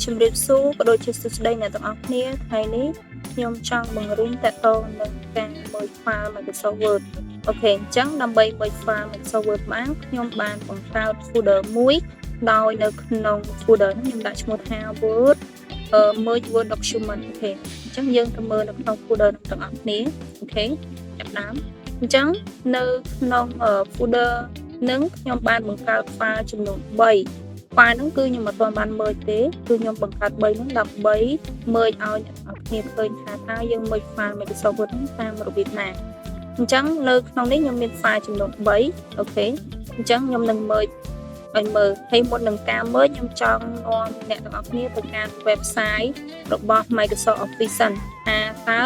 ជំរាបសួរក៏ដូចជាសួស្តីអ្នកទាំងអស់គ្នាថ្ងៃនេះខ្ញុំចង់បង្រៀនតកតងនឹងការមើល file Microsoft Word អូខេអញ្ចឹងដើម្បីមើល file Microsoft Word បានខ្ញុំបានបង្កើត folder មួយដោយនៅក្នុង folder នេះខ្ញុំដាក់ឈ្មោះថា Word merge Word document អូខេអញ្ចឹងយើងទៅមើលនៅក្នុង folder នឹងទាំងអស់គ្នាអូខេចាប់ដើមអញ្ចឹងនៅក្នុង folder នឹងខ្ញុំបានបង្កើត file ចំនួន3 file ហ្នឹងគឺខ្ញុំអត់ទាន់បានមើលទេគឺខ្ញុំបង្កើត3ហ្នឹងដើម្បីមើលឲ្យអ្នកនរគ្នាឃើញថាតើយើងមើល file Microsoft Word ហ្នឹងតាមរបៀបណាអញ្ចឹងនៅក្នុងនេះខ្ញុំមាន file ចំនួន3អូខេអញ្ចឹងខ្ញុំនឹងមើលឲ្យមើលហើយមុននឹងការមើលខ្ញុំចង់នាំអ្នកទាំងអស់គ្នាទៅកាន់ website របស់ Microsoft Office សិនថាតើ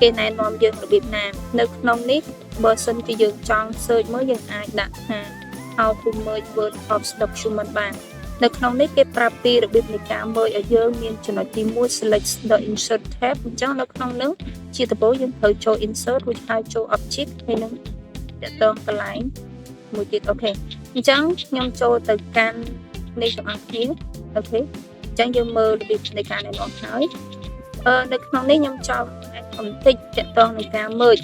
គេណែនាំយើងរបៀបណានៅក្នុងនេះបើសិនជាយើងចង់ search មើលយើងអាចដាក់ថា how to merge Word document បាននៅក្នុងនេះគេប្រាប់ពីរបៀបនៃការមើលឲ្យយើងមានចំណុចទី1 select the insert tab អញ្ចឹងនៅក្នុងនោះជាដំបូងយើងត្រូវចូល insert រួចហើយចូល object ហើយនឹងតកតងកន្លែងមួយទៀតអូខេអញ្ចឹងខ្ញុំចូលទៅកាន់នេះទាំងអស់គ្នាអូខេអញ្ចឹងយើងមើលរបៀបនៃការណែនាំហើយនៅក្នុងនេះខ្ញុំចង់បន្តិចតកតងនឹងការមើល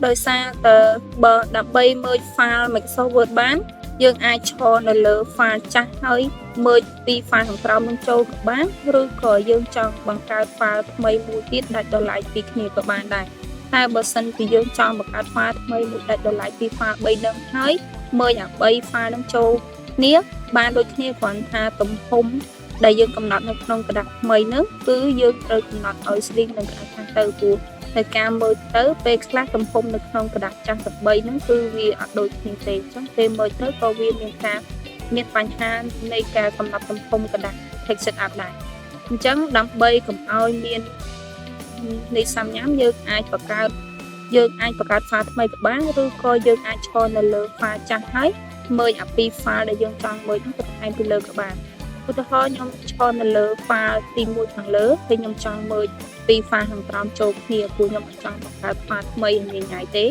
ដោយសារតែបើដើម្បីមើល file Microsoft Word បានយើងអាចឈរនៅលើ file ចាស់ហើយមើលពី file ខាងក្រោមនឹងចូលក៏បានឬក៏យើងចង់បង្កើត file ថ្មីមួយទៀតដាច់ដោយឡែកពីគ្នាក៏បានដែរតែបើសិនជាយើងចង់បង្កើត file ថ្មីមួយដាច់ដោយឡែកពី file 3នឹងហើយមើលអា3 file នឹងចូលគ្នាបានដូចគ្នាគ្រាន់ថាទំហំដែលយើងកំណត់នៅក្នុងក្រដាសថ្មីហ្នឹងគឺយើងត្រូវកំណត់ឲ្យស្តៀងនឹងក្រដាសខាងទៅព្រោះនៅការមើលទៅពេលខ្លះទំហំនៅក្នុងក្រដាសចាស់ទាំង3ហ្នឹងគឺវាអត់ដូចគ្នាទេអញ្ចឹងពេលមើលទៅក៏វាមានបញ្ហានៃការកំណត់ទំហំក្រដាស text setup ដែរអញ្ចឹងដើម្បីកុំឲ្យមាននៃសំញាំយើងអាចបង្កើត file ថ្មីក៏បានឬក៏យើងអាចឈរនៅលើ file ចាស់ហើយមើលអាពី file ដែលយើងចង់មើលហ្នឹងទៅបន្ថែមពីលើក៏បានឧទាហរណ៍ខ្ញុំឈរនៅលើ file ទី1ខាងលើហើយខ្ញុំចង់មើលពី file ខាងក្រោមចូលគ្នាព្រោះខ្ញុំអត់ចង់បង្កើត file ថ្មីញ៉ៃទេ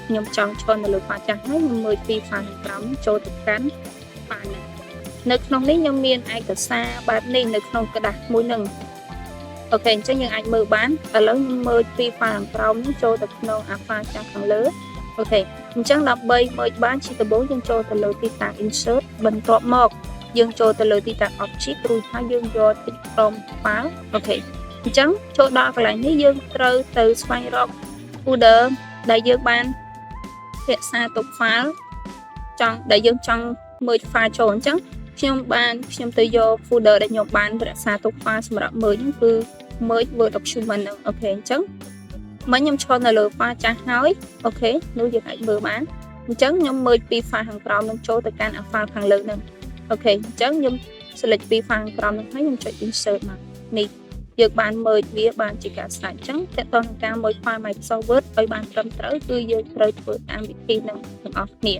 ខ្ញុំចង់ឈរនៅលើ file ចាស់ហើយខ្ញុំមើលពី file ខាងក្រោមចូលទៅកាន់ file ហ្នឹងនៅក្នុងនេះខ្ញុំមានឯកសារបែបនេះនៅក្នុងក្រដាសមួយហ្នឹងអូខេអញ្ចឹងយើងអាចមើលបានឥឡូវខ្ញុំមើលពី file ខាងក្រោមនេះចូលទៅក្នុង file ចាស់ខាងលើអូខេអញ្ចឹងដើម្បីមើលបានជាដំបូងយើងចូលទៅលើទីតាំង insert បន្ទាប់មកយើងចូលទៅលើទីតាំង object រួចហើយយើងយកទីក្រុម file អូខេអញ្ចឹងចូលដល់កន្លែងនេះយើងត្រូវទៅស្វែងរក folder ដែលយើងបានរក្សាទុក file ដែលយើងចង់មើល file ចូលអញ្ចឹងខ្ញុំទៅយក folder ដែលខ្ញុំបានរក្សាទុក file សម្រាប់មើលហ្នឹងគឺ merge Word document ហ្នឹងអូខេអញ្ចឹងមកខ្ញុំឈរនៅលើ file ចាស់ហើយអូខេនោះយើងអាចមើលបានអញ្ចឹងខ្ញុំមើលពី file ខាងក្រោមនឹងចូលទៅកាន់ file ខាងលើហ្នឹងអូខេអញ្ចឹងខ្ញុំ select ពី file ខាងក្រោមហ្នឹងហើយខ្ញុំចុច insert មកនេះយើងបានមើលវាបានជាការស្ដាច់អញ្ចឹងតើតើនឹងការមើល file Microsoft Word ឲ្យបានត្រឹមត្រូវគឺយើងត្រូវធ្វើតាមវិធីហ្នឹងទាំងអស់គ្នា